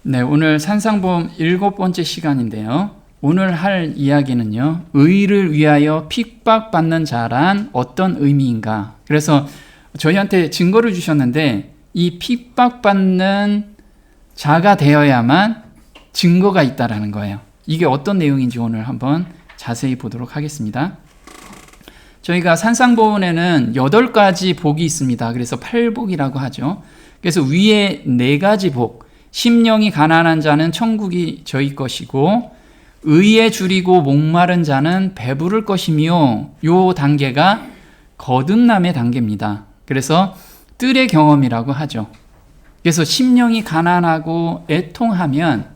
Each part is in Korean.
네, 오늘 산상보험 7번째 시간인데요. 오늘 할 이야기는요, 의를 위하여 핍박받는 자란 어떤 의미인가. 그래서 저희한테 증거를 주셨는데, 이 핍박받는 자가 되어야만 증거가 있다라는 거예요. 이게 어떤 내용인지 오늘 한번 자세히 보도록 하겠습니다. 저희가 산상보훈에는 8가지 복이 있습니다. 그래서 8복이라고 하죠. 그래서 위에 4가지 복, 심령이 가난한 자는 천국이 저희 것이고, 의에 줄이고 목마른 자는 배부를 것이며, 요 단계가 거듭남의 단계입니다. 그래서 뜰의 경험이라고 하죠. 그래서 심령이 가난하고 애통하면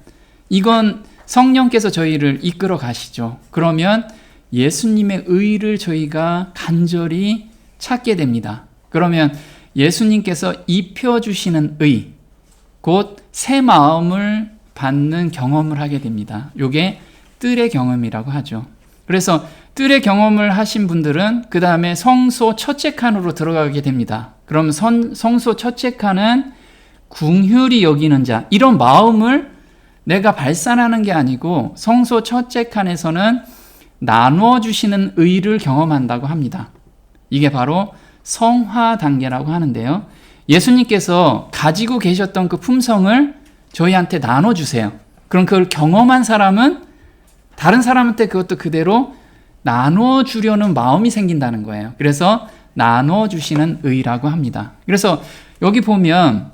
이건 성령께서 저희를 이끌어 가시죠. 그러면 예수님의 의를 저희가 간절히 찾게 됩니다. 그러면 예수님께서 입혀주시는 의, 곧 새 마음을 받는 경험을 하게 됩니다. 이게 뜰의 경험이라고 하죠. 그래서 뜰의 경험을 하신 분들은 그 다음에 성소 첫째 칸으로 들어가게 됩니다. 그럼 성소 첫째 칸은 궁휼히 여기는 자, 이런 마음을 내가 발산하는 게 아니고 성소 첫째 칸에서는 나누어 주시는 의를 경험한다고 합니다. 이게 바로 성화 단계라고 하는데요. 예수님께서 가지고 계셨던 그 품성을 저희한테 나눠주세요. 그럼 그걸 경험한 사람은 다른 사람한테 그것도 그대로 나눠주려는 마음이 생긴다는 거예요. 그래서 나눠주시는 의라고 합니다. 그래서 여기 보면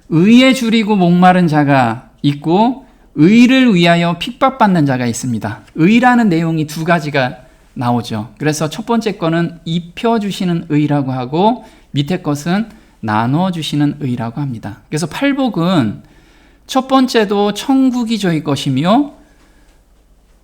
의에 줄이고 목마른 자가 있고 의를 위하여 핍박받는 자가 있습니다. 의라는 내용이 2가지가 나오죠. 그래서 첫 번째 거는 입혀주시는 의라고 하고 밑에 것은 나눠주시는 의라고 합니다. 그래서 8복은 첫 번째도 천국이 저희 것이며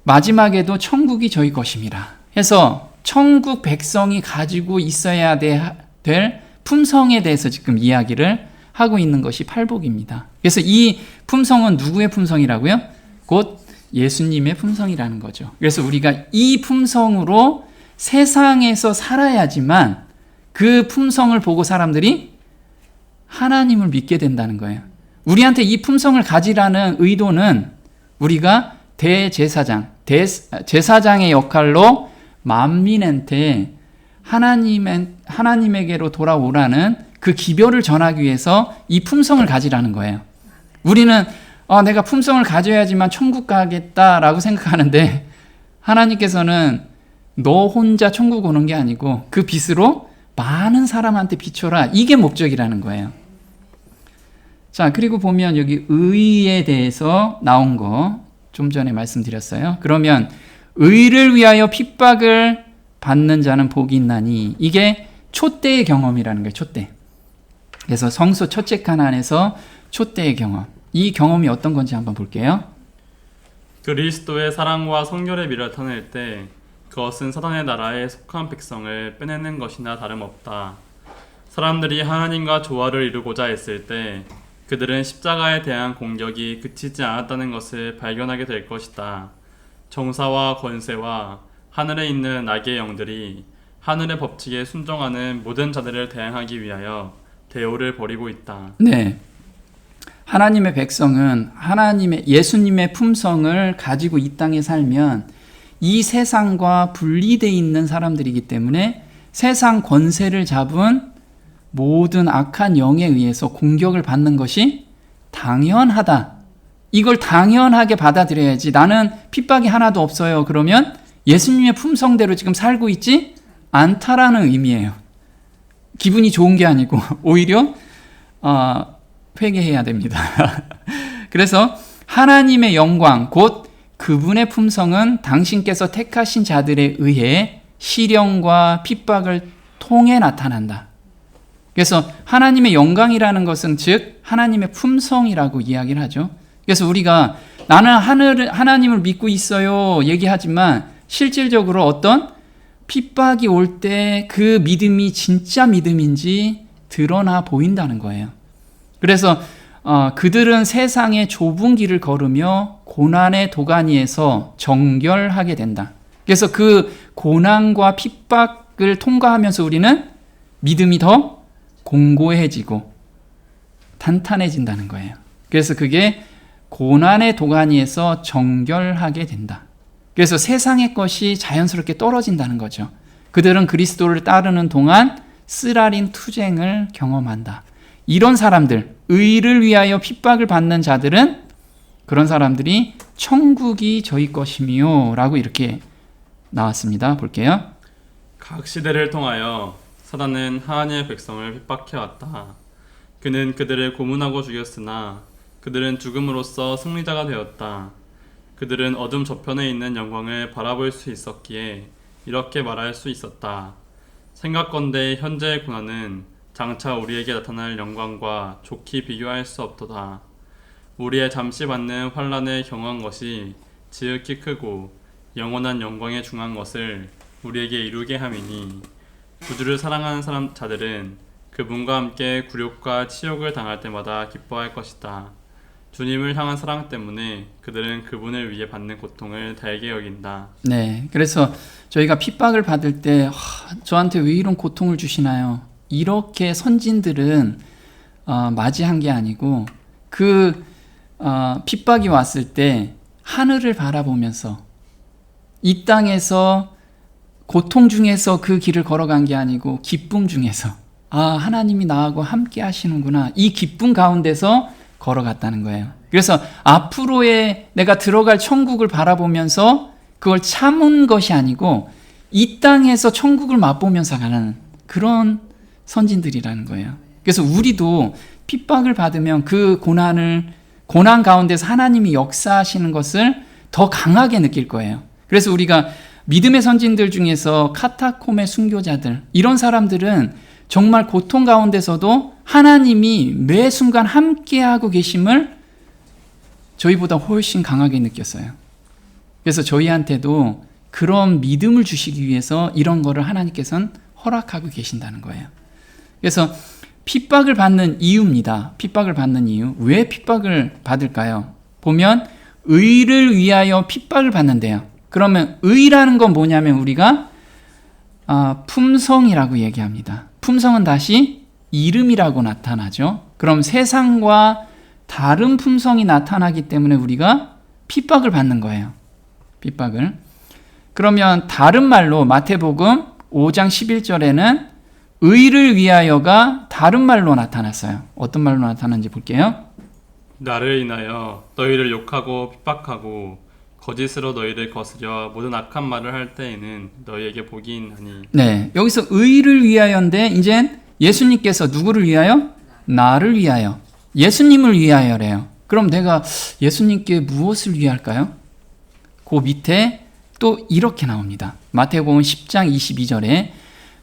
마지막에도 천국이 저희 것입니다. 해서 천국 백성이 가지고 있어야 될 품성에 대해서 지금 이야기를 하고 있는 것이 8복입니다. 그래서 이 품성은 누구의 품성이라고요? 곧 예수님의 품성이라는 거죠. 그래서 우리가 이 품성으로 세상에서 살아야지만 그 품성을 보고 사람들이 하나님을 믿게 된다는 거예요. 우리한테 이 품성을 가지라는 의도는 우리가 제사장의 역할로 만민한테 하나님에게로 돌아오라는 그 기별을 전하기 위해서 이 품성을 가지라는 거예요. 우리는 내가 품성을 가져야지만 천국 가겠다라고 생각하는데 하나님께서는 너 혼자 천국 오는 게 아니고 그 빛으로 많은 사람한테 비춰라. 이게 목적이라는 거예요. 자, 그리고 보면 여기 의에 대해서 나온 거 좀 전에 말씀드렸어요. 그러면 의를 위하여 핍박을 받는 자는 복이 있나니, 이게 촛대의 경험이라는 거예요. 촛대. 그래서 성소 첫째 칸 안에서 촛대의 경험. 이 경험이 어떤 건지 한번 볼게요. 그리스도의 사랑과 성결의 미를 타낼 때 그것은 사단의 나라에 속한 백성을 빼내는 것이나 다름없다. 사람들이 하나님과 조화를 이루고자 했을 때 그들은 십자가에 대한 공격이 그치지 않았다는 것을 발견하게 될 것이다. 정사와 권세와 하늘에 있는 악의 영들이 하늘의 법칙에 순종하는 모든 자들을 대항하기 위하여 대오를 벌이고 있다. 네. 하나님의 백성은 예수님의 품성을 가지고 이 땅에 살면 이 세상과 분리되어 있는 사람들이기 때문에 세상 권세를 잡은 모든 악한 영에 의해서 공격을 받는 것이 당연하다. 이걸 당연하게 받아들여야지. 나는 핍박이 하나도 없어요. 그러면 예수님의 품성대로 지금 살고 있지 않다라는 의미예요. 기분이 좋은 게 아니고 오히려 회개해야 됩니다. 그래서 하나님의 영광, 곧 그분의 품성은 당신께서 택하신 자들에 의해 시련과 핍박을 통해 나타난다. 그래서 하나님의 영광이라는 것은 즉 하나님의 품성이라고 이야기를 하죠. 그래서 우리가 나는 하나님을 믿고 있어요 얘기하지만 실질적으로 어떤 핍박이 올 때 그 믿음이 진짜 믿음인지 드러나 보인다는 거예요. 그래서 그들은 세상의 좁은 길을 걸으며 고난의 도가니에서 정결하게 된다. 그래서 그 고난과 핍박을 통과하면서 우리는 믿음이 더 공고해지고 탄탄해진다는 거예요. 그래서 그게 고난의 도가니에서 정결하게 된다. 그래서 세상의 것이 자연스럽게 떨어진다는 거죠. 그들은 그리스도를 따르는 동안 쓰라린 투쟁을 경험한다. 이런 사람들, 의를 위하여 핍박을 받는 자들은 그런 사람들이 천국이 저희 것이며 라고 이렇게 나왔습니다. 볼게요. 각 시대를 통하여 사단은 하나님의 백성을 핍박해왔다. 그는 그들을 고문하고 죽였으나 그들은 죽음으로써 승리자가 되었다. 그들은 어둠 저편에 있는 영광을 바라볼 수 있었기에 이렇게 말할 수 있었다. 생각건대 현재의 고난은 장차 우리에게 나타날 영광과 좋게 비교할 수 없도다. 우리의 잠시 받는 환난을 경험한 것이 지극히 크고 영원한 영광에 중한 것을 우리에게 이루게 함이니 구주를 사랑하는 자들은 그분과 함께 굴욕과 치욕을 당할 때마다 기뻐할 것이다. 주님을 향한 사랑 때문에 그들은 그분을 위해 받는 고통을 달게 여긴다. 네, 그래서 저희가 핍박을 받을 때 저한테 왜 이런 고통을 주시나요? 이렇게 선진들은 맞이한 게 아니고 그 핍박이 왔을 때 하늘을 바라보면서 이 땅에서 고통 중에서 그 길을 걸어간 게 아니고 기쁨 중에서 하나님이 나하고 함께 하시는구나, 이 기쁨 가운데서 걸어갔다는 거예요. 그래서 앞으로의 내가 들어갈 천국을 바라보면서 그걸 참은 것이 아니고 이 땅에서 천국을 맛보면서 가는 그런 선진들이라는 거예요. 그래서 우리도 핍박을 받으면 그 고난 가운데서 하나님이 역사하시는 것을 더 강하게 느낄 거예요. 그래서 우리가 믿음의 선진들 중에서 카타콤의 순교자들, 이런 사람들은 정말 고통 가운데서도 하나님이 매 순간 함께하고 계심을 저희보다 훨씬 강하게 느꼈어요. 그래서 저희한테도 그런 믿음을 주시기 위해서 이런 거를 하나님께서는 허락하고 계신다는 거예요. 그래서 핍박을 받는 이유입니다. 핍박을 받는 이유. 왜 핍박을 받을까요? 보면 의를 위하여 핍박을 받는데요. 그러면 의라는 건 뭐냐면 우리가 품성이라고 얘기합니다. 품성은 다시 이름이라고 나타나죠. 그럼 세상과 다른 품성이 나타나기 때문에 우리가 핍박을 받는 거예요. 핍박을. 그러면 다른 말로 마태복음 5장 11절에는 의를 위하여가 다른 말로 나타났어요. 어떤 말로 나타났는지 볼게요. 나를 인하여 너희를 욕하고 핍박하고 거짓으로 너희를 거스려 모든 악한 말을 할 때에는 너희에게 복이 있나니. 네, 여기서 의를 위하여인데 이제 예수님께서 누구를 위하여? 나를 위하여, 예수님을 위하여래요. 그럼 내가 예수님께 무엇을 위할까요? 그 밑에 또 이렇게 나옵니다. 마태복음 10장 22절에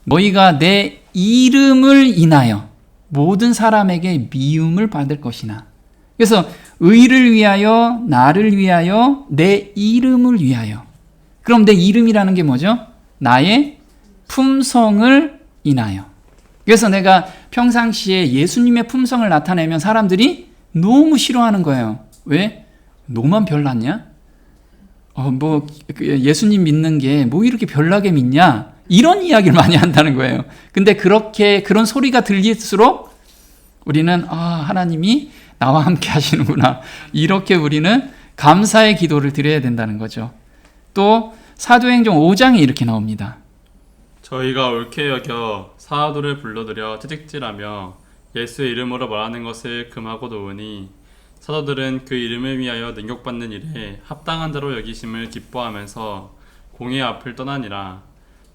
너희가 내 이름을 인하여 모든 사람에게 미움을 받을 것이나. 그래서 의를 위하여, 나를 위하여, 내 이름을 위하여. 그럼 내 이름이라는 게 뭐죠? 나의 품성을 인하여. 그래서 내가 평상시에 예수님의 품성을 나타내면 사람들이 너무 싫어하는 거예요. 왜? 너만 별났냐? 예수님 믿는 게 뭐 이렇게 별나게 믿냐? 이런 이야기를 많이 한다는 거예요. 근데 그런 소리가 들릴수록 우리는 하나님이 나와 함께 하시는구나, 이렇게 우리는 감사의 기도를 드려야 된다는 거죠. 또 사도행전 5장에 이렇게 나옵니다. 저희가 옳게 여겨 사도를 불러들여 채찍질하며 예수의 이름으로 말하는 것을 금하고 놓으니 사도들은 그 이름을 위하여 능욕받는 일에 합당한 자로 여기심을 기뻐하면서 공의 앞을 떠나니라.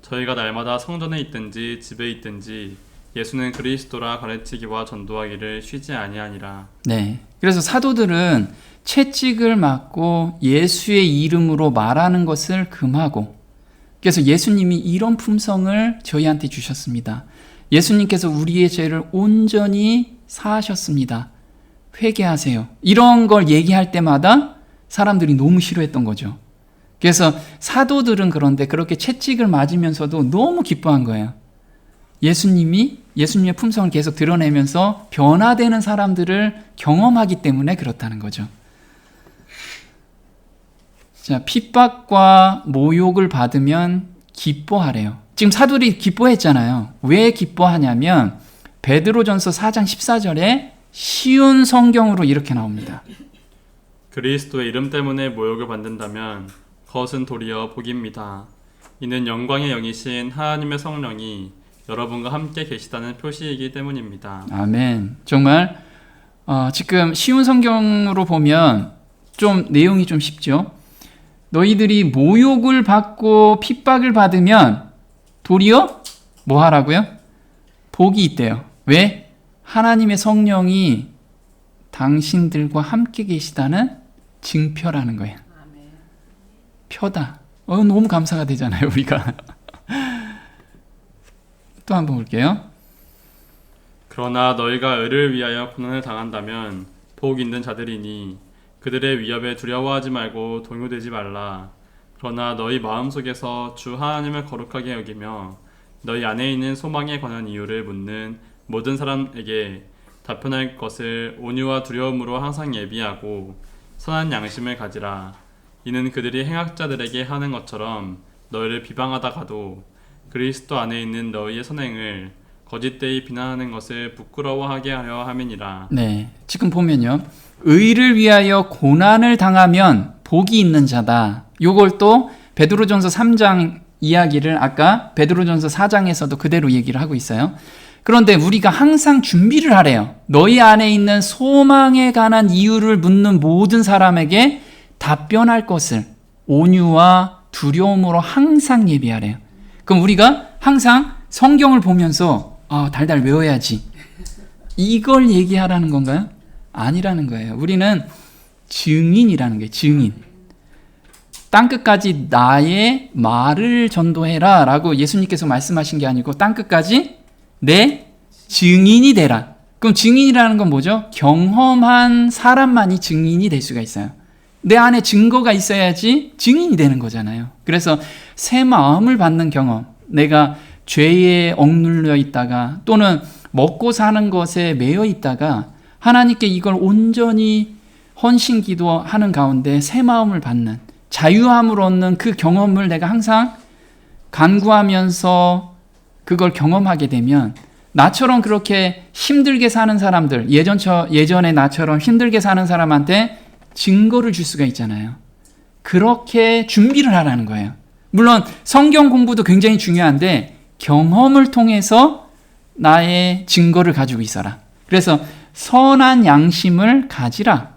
저희가 날마다 성전에 있든지 집에 있든지 예수는 그리스도라 가르치기와 전도하기를 쉬지 아니하니라. 네. 그래서 사도들은 채찍을 맞고 예수의 이름으로 말하는 것을 금하고, 그래서 예수님이 이런 품성을 저희한테 주셨습니다. 예수님께서 우리의 죄를 온전히 사하셨습니다. 회개하세요. 이런 걸 얘기할 때마다 사람들이 너무 싫어했던 거죠. 그래서 사도들은 그런데 그렇게 채찍을 맞으면서도 너무 기뻐한 거예요. 예수님의 품성을 계속 드러내면서 변화되는 사람들을 경험하기 때문에 그렇다는 거죠. 자, 핍박과 모욕을 받으면 기뻐하래요. 지금 사도들이 기뻐했잖아요. 왜 기뻐하냐면 베드로전서 4장 14절에 쉬운 성경으로 이렇게 나옵니다. 그리스도의 이름 때문에 모욕을 받는다면 그것은 도리어 복입니다. 이는 영광의 영이신 하나님의 성령이 여러분과 함께 계시다는 표시이기 때문입니다. 아멘. 정말 지금 쉬운 성경으로 보면 좀 내용이 좀 쉽죠. 너희들이 모욕을 받고 핍박을 받으면 도리어 뭐 하라고요? 복이 있대요. 왜? 하나님의 성령이 당신들과 함께 계시다는 증표라는 거예요. 표다. 너무 감사가 되잖아요, 우리가. 또 한번 볼게요. 그러나 너희가 의를 위하여 고난을 당한다면 복 있는 자들이니 그들의 위협에 두려워하지 말고 동요되지 말라. 그러나 너희 마음속에서 주 하나님을 거룩하게 여기며 너희 안에 있는 소망에 관한 이유를 묻는 모든 사람에게 답변할 것을 온유와 두려움으로 항상 예비하고 선한 양심을 가지라. 이는 그들이 행악자들에게 하는 것처럼 너희를 비방하다가도 그리스도 안에 있는 너희의 선행을 거짓되이 비난하는 것을 부끄러워하게 하려 함이니라. 네, 지금 보면요. 의를 위하여 고난을 당하면 복이 있는 자다. 요걸 또 베드로전서 3장 이야기를 아까 베드로전서 4장에서도 그대로 얘기를 하고 있어요. 그런데 우리가 항상 준비를 하래요. 너희 안에 있는 소망에 관한 이유를 묻는 모든 사람에게 답변할 것을 온유와 두려움으로 항상 예비하래요. 그럼 우리가 항상 성경을 보면서 달달 외워야지. 이걸 얘기하라는 건가요? 아니라는 거예요. 우리는 증인이라는 거예요. 증인. 땅끝까지 나의 말을 전도해라 라고 예수님께서 말씀하신 게 아니고 땅끝까지 내 증인이 되라. 그럼 증인이라는 건 뭐죠? 경험한 사람만이 증인이 될 수가 있어요. 내 안에 증거가 있어야지 증인이 되는 거잖아요. 그래서 새 마음을 받는 경험, 내가 죄에 억눌려 있다가 또는 먹고 사는 것에 매여 있다가 하나님께 이걸 온전히 헌신 기도하는 가운데 새 마음을 받는 자유함을 얻는 그 경험을 내가 항상 간구하면서 그걸 경험하게 되면 나처럼 그렇게 힘들게 사는 사람들, 예전에 나처럼 힘들게 사는 사람한테 증거를 줄 수가 있잖아요. 그렇게 준비를 하라는 거예요. 물론 성경 공부도 굉장히 중요한데 경험을 통해서 나의 증거를 가지고 있어라. 그래서 선한 양심을 가지라.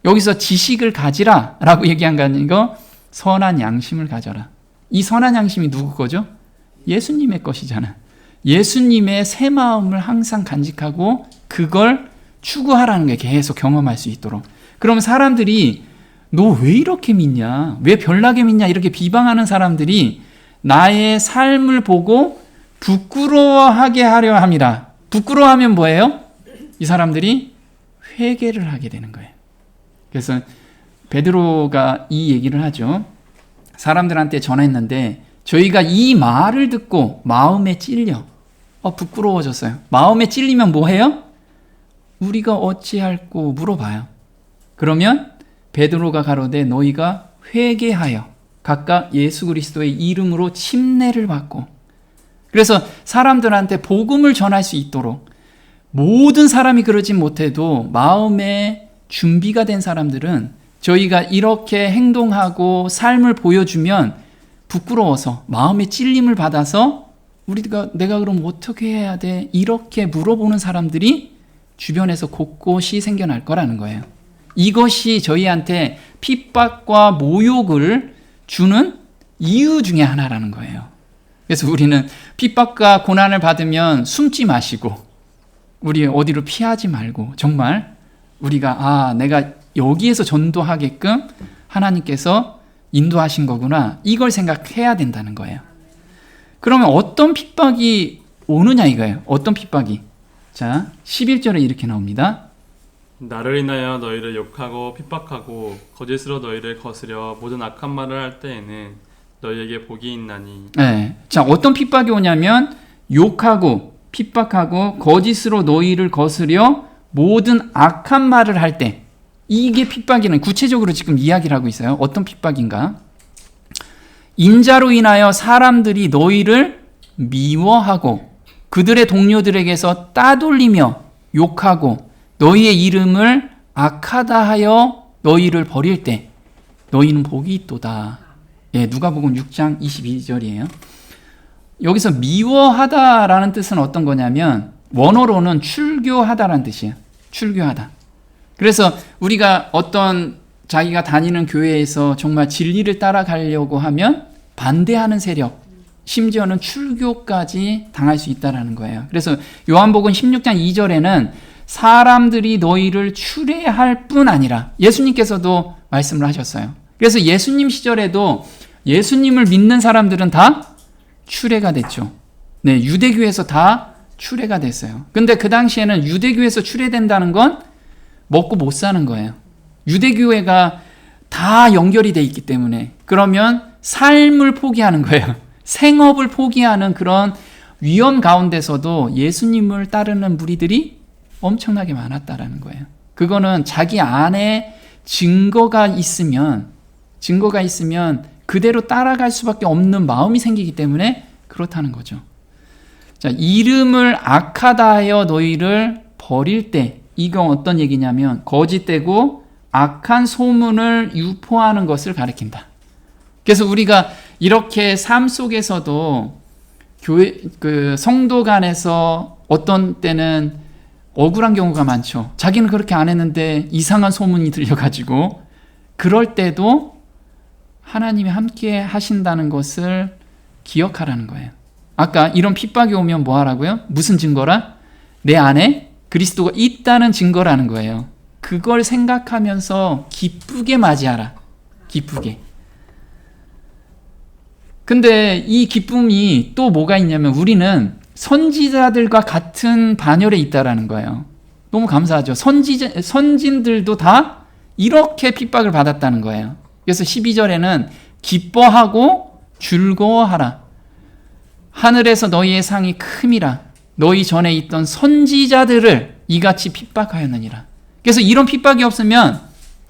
여기서 지식을 가지라 라고 얘기한 거 아니고 선한 양심을 가져라. 이 선한 양심이 누구 거죠? 예수님의 것이잖아. 예수님의 새 마음을 항상 간직하고 그걸 추구하라는 게 계속 경험할 수 있도록. 그럼 사람들이 너 왜 이렇게 믿냐? 왜 별나게 믿냐? 이렇게 비방하는 사람들이 나의 삶을 보고 부끄러워하게 하려 함이라. 부끄러워하면 뭐예요? 이 사람들이 회개를 하게 되는 거예요. 그래서 베드로가 이 얘기를 하죠. 사람들한테 전했는데 저희가 이 말을 듣고 마음에 찔려 부끄러워졌어요. 마음에 찔리면 뭐 해요? 우리가 어찌할꼬 물어봐요. 그러면 베드로가 가로되 너희가 회개하여 각각 예수 그리스도의 이름으로 침례를 받고. 그래서 사람들한테 복음을 전할 수 있도록 모든 사람이 그러진 못해도 마음에 준비가 된 사람들은 저희가 이렇게 행동하고 삶을 보여주면 부끄러워서 마음의 찔림을 받아서 내가 그럼 어떻게 해야 돼? 이렇게 물어보는 사람들이 주변에서 곳곳이 생겨날 거라는 거예요. 이것이 저희한테 핍박과 모욕을 주는 이유 중에 하나라는 거예요. 그래서 우리는 핍박과 고난을 받으면 숨지 마시고 우리 어디로 피하지 말고 정말 우리가 내가 여기에서 전도하게끔 하나님께서 인도하신 거구나. 이걸 생각해야 된다는 거예요. 그러면 어떤 핍박이 오느냐 이거예요. 어떤 핍박이. 자, 11절에 이렇게 나옵니다. 나를 인하여 너희를 욕하고 핍박하고 거짓으로 너희를 거스려 모든 악한 말을 할 때에는 너희에게 복이 있나니. 네. 자, 어떤 핍박이 오냐면 욕하고 핍박하고 거짓으로 너희를 거스려 모든 악한 말을 할 때, 이게 핍박이는 구체적으로 지금 이야기를 하고 있어요. 어떤 핍박인가? 인자로 인하여 사람들이 너희를 미워하고 그들의 동료들에게서 따돌리며 욕하고 너희의 이름을 악하다 하여 너희를 버릴 때 너희는 복이 있도다. 예, 누가복음 6장 22절이에요. 여기서 미워하다라는 뜻은 어떤 거냐면 원어로는 출교하다라는 뜻이에요. 출교하다. 그래서 우리가 어떤 자기가 다니는 교회에서 정말 진리를 따라가려고 하면 반대하는 세력, 심지어는 출교까지 당할 수 있다는 거예요. 그래서 요한복음 16장 2절에는 사람들이 너희를 추례할 뿐 아니라 예수님께서도 말씀을 하셨어요. 그래서 예수님 시절에도 예수님을 믿는 사람들은 다 추례가 됐죠. 네, 유대교에서 다 추례가 됐어요. 근데 그 당시에는 유대교에서 추례된다는 건 먹고 못 사는 거예요. 유대교회가 다 연결이 돼 있기 때문에 그러면 삶을 포기하는 거예요. 생업을 포기하는 그런 위험 가운데서도 예수님을 따르는 무리들이 엄청나게 많았다라는 거예요. 그거는 자기 안에 증거가 있으면 그대로 따라갈 수밖에 없는 마음이 생기기 때문에 그렇다는 거죠. 자, 이름을 악하다 하여 너희를 버릴 때, 이건 어떤 얘기냐면 거짓되고 악한 소문을 유포하는 것을 가리킨다. 그래서 우리가 이렇게 삶 속에서도 교회 성도 간에서 어떤 때는 억울한 경우가 많죠. 자기는 그렇게 안 했는데 이상한 소문이 들려가지고 그럴 때도 하나님이 함께 하신다는 것을 기억하라는 거예요. 아까 이런 핍박이 오면 뭐 하라고요? 무슨 증거라? 내 안에 그리스도가 있다는 증거라는 거예요. 그걸 생각하면서 기쁘게 맞이하라. 기쁘게. 근데 이 기쁨이 또 뭐가 있냐면 우리는 선지자들과 같은 반열에 있다라는 거예요. 너무 감사하죠. 선진들도 다 이렇게 핍박을 받았다는 거예요. 그래서 12절에는 기뻐하고 즐거워하라. 하늘에서 너희의 상이 큼이라. 너희 전에 있던 선지자들을 이같이 핍박하였느니라. 그래서 이런 핍박이 없으면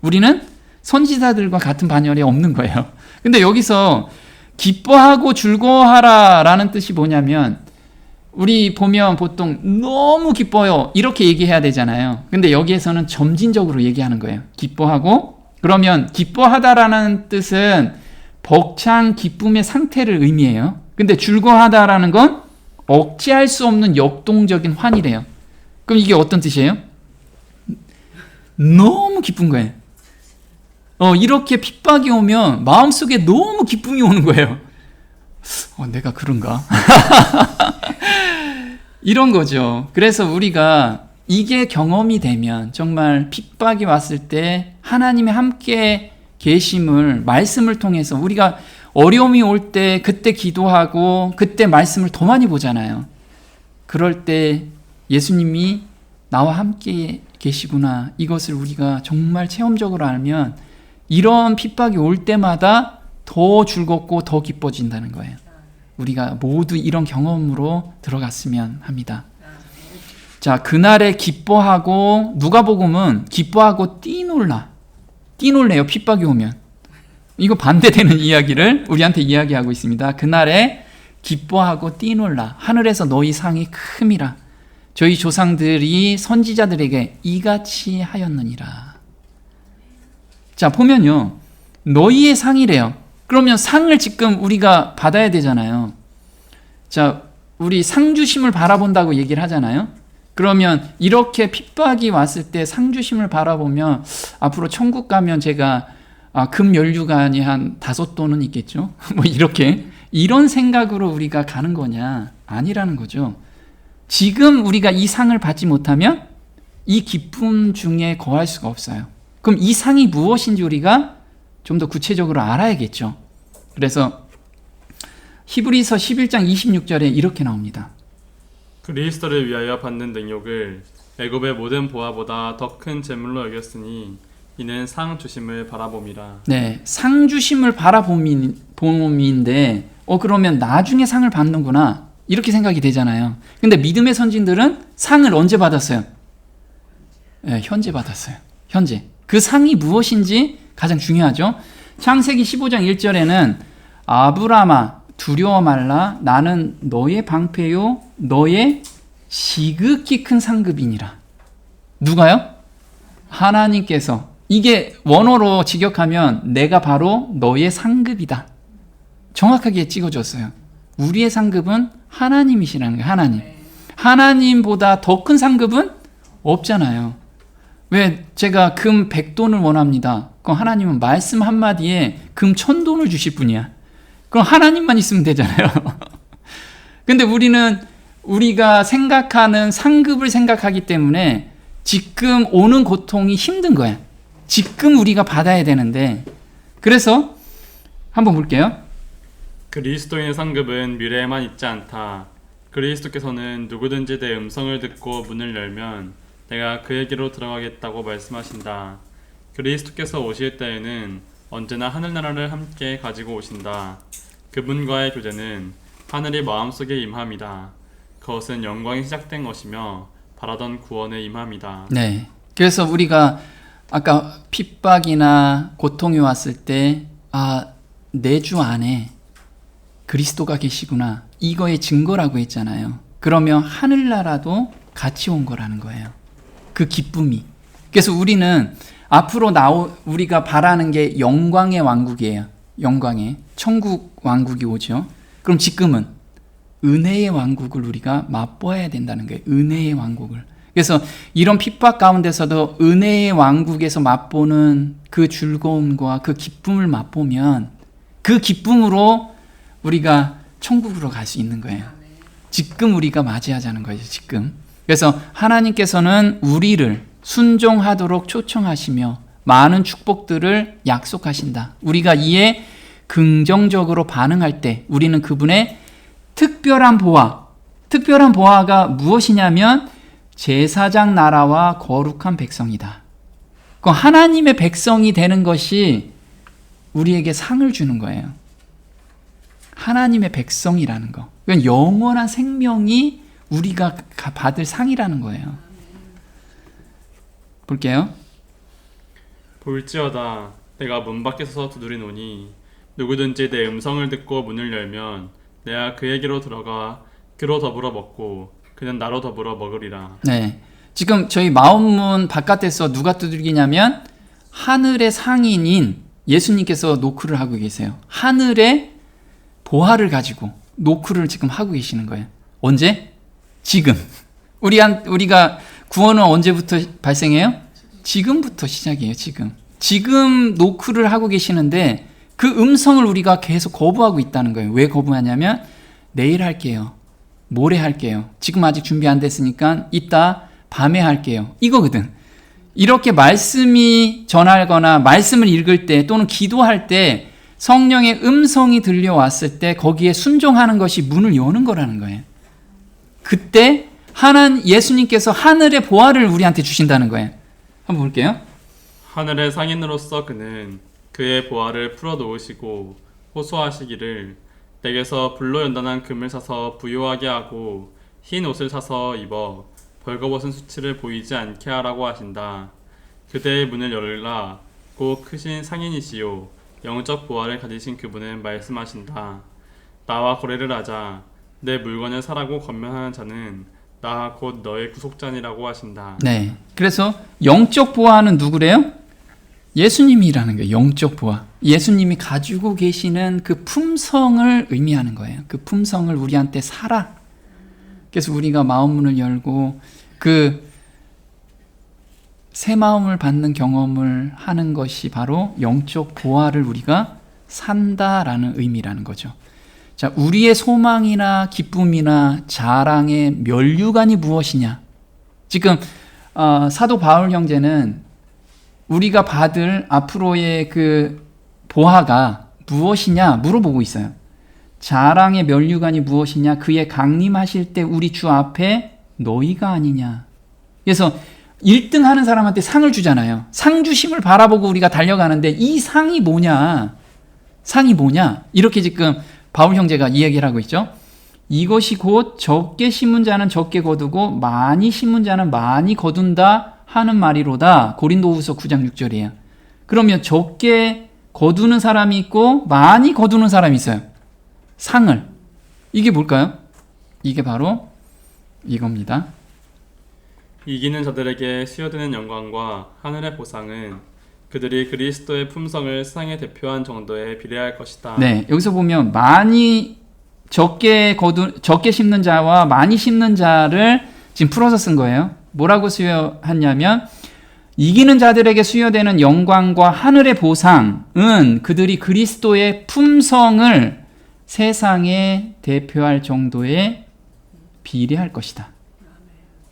우리는 선지자들과 같은 반열에 없는 거예요. 근데 여기서 기뻐하고 즐거워하라 라는 뜻이 뭐냐면 우리 보면 보통 너무 기뻐요 이렇게 얘기해야 되잖아요. 근데 여기에서는 점진적으로 얘기하는 거예요. 기뻐하고, 그러면 기뻐하다라는 뜻은 벅찬 기쁨의 상태를 의미해요. 근데 즐거워하다라는 건 억제할 수 없는 역동적인 환희래요. 그럼 이게 어떤 뜻이에요? 너무 기쁜 거예요. 이렇게 핍박이 오면 마음속에 너무 기쁨이 오는 거예요. 내가 그런가? 이런 거죠. 그래서 우리가 이게 경험이 되면 정말 핍박이 왔을 때 하나님이 함께 계심을 말씀을 통해서 우리가 어려움이 올 때 그때 기도하고 그때 말씀을 더 많이 보잖아요. 그럴 때 예수님이 나와 함께 계시구나. 이것을 우리가 정말 체험적으로 알면 이런 핍박이 올 때마다 더 즐겁고 더 기뻐진다는 거예요. 우리가 모두 이런 경험으로 들어갔으면 합니다. 자, 그날에 기뻐하고, 누가복음은 기뻐하고 띠놀래요. 핍박이 오면. 이거 반대되는 이야기를 우리한테 이야기하고 있습니다. 그날에 기뻐하고 띠놀라. 하늘에서 너희 상이 큼이라. 저희 조상들이 선지자들에게 이같이 하였느니라. 자, 보면요. 너희의 상이래요. 그러면 상을 지금 우리가 받아야 되잖아요. 자, 우리 상주심을 바라본다고 얘기를 하잖아요. 그러면 이렇게 핍박이 왔을 때 상주심을 바라보면 앞으로 천국 가면 제가 금연류관이 한 5돈은 있겠죠? 뭐 이렇게 이런 생각으로 우리가 가는 거냐? 아니라는 거죠. 지금 우리가 이 상을 받지 못하면 이 기쁨 중에 거할 수가 없어요. 그럼 이 상이 무엇인지 우리가 좀 더 구체적으로 알아야겠죠. 그래서 히브리서 11장 26절에 이렇게 나옵니다. 그리스도를 위하여 받는 능욕을 애굽의 모든 보화보다 더 큰 재물로 여겼으니 이는 상 주심을 바라봄이라. 네, 상 주심을 바라봄인데 그러면 나중에 상을 받는구나 이렇게 생각이 되잖아요. 근데 믿음의 선진들은 상을 언제 받았어요? 네, 현재 받았어요. 현재. 그 상이 무엇인지 가장 중요하죠. 창세기 15장 1절에는 아브라함아 두려워 말라 나는 너의 방패요 너의 지극히 큰 상급이니라. 누가요? 하나님께서. 이게 원어로 직역하면 내가 바로 너의 상급이다. 정확하게 찍어줬어요. 우리의 상급은 하나님이시라는 거예요. 하나님. 하나님보다 더 큰 상급은 없잖아요. 왜 제가 금 100돈을 원합니다. 그럼 하나님은 말씀 한마디에 금 1000돈을 주실 분이야. 그럼 하나님만 있으면 되잖아요. 근데 우리가 생각하는 상급을 생각하기 때문에 지금 오는 고통이 힘든 거야. 지금 우리가 받아야 되는데. 그래서 한번 볼게요. 그리스도인의 상급은 미래에만 있지 않다. 그리스도께서는 누구든지 내 음성을 듣고 문을 열면 내가 그에게로 들어가겠다고 말씀하신다. 그리스도께서 오실 때에는 언제나 하늘나라를 함께 가지고 오신다. 그분과의 교제는 하늘이 마음속에 임함이다. 그것은 영광이 시작된 것이며 바라던 구원의 임함이다. 네. 그래서 우리가 아까 핍박이나 고통이 왔을 때 내 주 안에 그리스도가 계시구나. 이거의 증거라고 했잖아요. 그러면 하늘나라도 같이 온 거라는 거예요. 그 기쁨이. 그래서 우리는 앞으로 우리가 바라는 게 영광의 왕국이에요. 영광의 천국 왕국이 오죠. 그럼 지금은 은혜의 왕국을 우리가 맛보아야 된다는 거예요. 은혜의 왕국을. 그래서 이런 핍박 가운데서도 은혜의 왕국에서 맛보는 그 즐거움과 그 기쁨을 맛보면 그 기쁨으로 우리가 천국으로 갈 수 있는 거예요. 지금 우리가 맞이하자는 거예요. 지금. 그래서 하나님께서는 우리를 순종하도록 초청하시며 많은 축복들을 약속하신다. 우리가 이에 긍정적으로 반응할 때 우리는 그분의 특별한 보화가 무엇이냐면 제사장 나라와 거룩한 백성이다. 그 하나님의 백성이 되는 것이 우리에게 상을 주는 거예요. 하나님의 백성이라는 거. 그건 영원한 생명이 우리가 받을 상이라는 거예요. 볼게요. 볼지어다 내가 문 밖에 서서 두드리노니 누구든지 내 음성을 듣고 문을 열면 내가 그에게로 들어가 그로 더불어 먹고 그는 나로 더불어 먹으리라. 네. 지금 저희 마음문 바깥에서 누가 두들기냐면 하늘의 상인인 예수님께서 노크를 하고 계세요. 하늘의 보화를 가지고 노크를 지금 하고 계시는 거예요. 언제? 지금. 우리가 구원은 언제부터 발생해요? 지금부터 시작이에요. 지금 노크를 하고 계시는데 그 음성을 우리가 계속 거부하고 있다는 거예요. 왜 거부하냐면 내일 할게요. 모레 할게요. 지금 아직 준비 안 됐으니까 이따 밤에 할게요. 이거거든. 이렇게 말씀이 전하거나 말씀을 읽을 때 또는 기도할 때 성령의 음성이 들려왔을 때 거기에 순종하는 것이 문을 여는 거라는 거예요. 그때 예수님께서 하늘의 보화를 우리한테 주신다는 거예요. 한번 볼게요. 하늘의 상인으로서 그는 그의 보화를 풀어놓으시고 호소하시기를 내게서 불로 연단한 금을 사서 부요하게 하고 흰 옷을 사서 입어 벌거벗은 수치를 보이지 않게 하라고 하신다. 그대의 문을 열라. 곧 크신 상인이시요 영적 보화를 가지신 그분은 말씀하신다. 나와 거래를 하자. 내 물건을 사라고 권면하는 자는 나 곧 너의 구속자니라고 하신다. 네. 그래서 영적 보화는 누구래요? 예수님이라는 거예요. 영적 보화. 예수님이 가지고 계시는 그 품성을 의미하는 거예요. 그 품성을 우리한테 사라. 그래서 우리가 마음문을 열고 그 새 마음을 받는 경험을 하는 것이 바로 영적 보화를 우리가 산다라는 의미라는 거죠. 자, 우리의 소망이나 기쁨이나 자랑의 면류관이 무엇이냐? 지금 사도 바울 형제는 우리가 받을 앞으로의 그 보화가 무엇이냐 물어보고 있어요. 자랑의 면류관이 무엇이냐? 그의 강림하실 때 우리 주 앞에 너희가 아니냐. 그래서 1등 하는 사람한테 상을 주잖아요. 상 주심을 바라보고 우리가 달려가는데 이 상이 뭐냐? 상이 뭐냐? 이렇게 지금 바울 형제가 이야기를 하고 있죠. 이것이 곧 적게 심은 자는 적게 거두고 많이 심은 자는 많이 거둔다 하는 말이로다. 고린도후서 9장 6절이에요. 그러면 적게 거두는 사람이 있고 많이 거두는 사람이 있어요. 상을. 이게 뭘까요? 이게 바로 이겁니다. 이기는 자들에게 수여되는 영광과 하늘의 보상은 그들이 그리스도의 품성을 세상에 대표한 정도에 비례할 것이다. 네, 여기서 보면 많이 적게 심는 자와 많이 심는 자를 지금 풀어서 쓴 거예요. 뭐라고 수여하냐면 이기는 자들에게 수여되는 영광과 하늘의 보상은 그들이 그리스도의 품성을 세상에 대표할 정도에 비례할 것이다.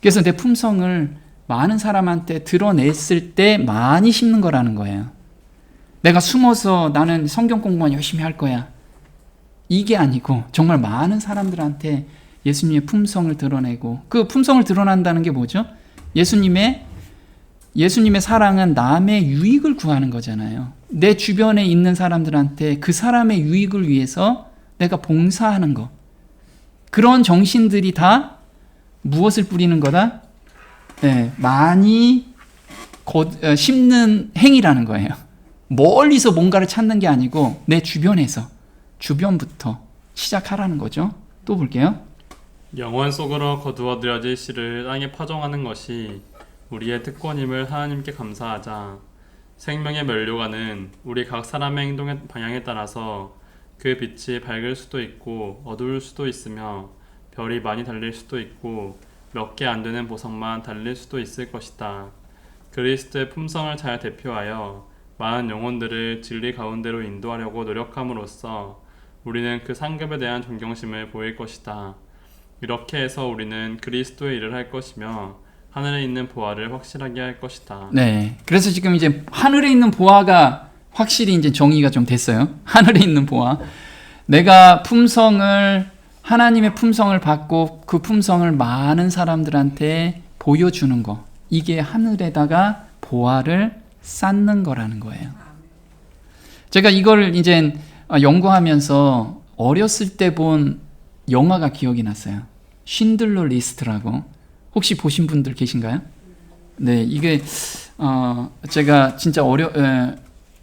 그래서 내 품성을 많은 사람한테 드러냈을 때 많이 심는 거라는 거예요. 내가 숨어서 나는 성경 공부만 열심히 할 거야. 이게 아니고 정말 많은 사람들한테 예수님의 품성을 드러내고, 그 품성을 드러난다는 게 뭐죠? 예수님의 사랑은 남의 유익을 구하는 거잖아요. 내 주변에 있는 사람들한테 그 사람의 유익을 위해서 내가 봉사하는 거. 그런 정신들이 다 무엇을 뿌리는 거다? 네, 많이 심는 행위라는 거예요. 멀리서 뭔가를 찾는 게 아니고 내 주변부터 시작하라는 거죠. 또 볼게요. 영원 속으로 거두어들여질 씨를 땅에 파종하는 것이 우리의 특권임을 하나님께 감사하자. 생명의 면류관은 우리 각 사람의 행동의 방향에 따라서 그 빛이 밝을 수도 있고 어두울 수도 있으며 별이 많이 달릴 수도 있고 몇 개 안 되는 보석만 달릴 수도 있을 것이다. 그리스도의 품성을 잘 대표하여 많은 영혼들을 진리 가운데로 인도하려고 노력함으로써 우리는 그 상급에 대한 존경심을 보일 것이다. 이렇게 해서 우리는 그리스도의 일을 할 것이며 하늘에 있는 보화를 확실하게 할 것이다. 네, 그래서 지금 이제 하늘에 있는 보화가 확실히 이제 정의가 좀 됐어요. 하늘에 있는 보화. 내가 하나님의 품성을 받고 그 품성을 많은 사람들한테 보여주는 거. 이게 하늘에다가 보화를 쌓는 거라는 거예요. 제가 이걸 이제 연구하면서 어렸을 때 본 영화가 기억이 났어요. 쉰들러 리스트라고. 혹시 보신 분들 계신가요? 네, 이게 제가 진짜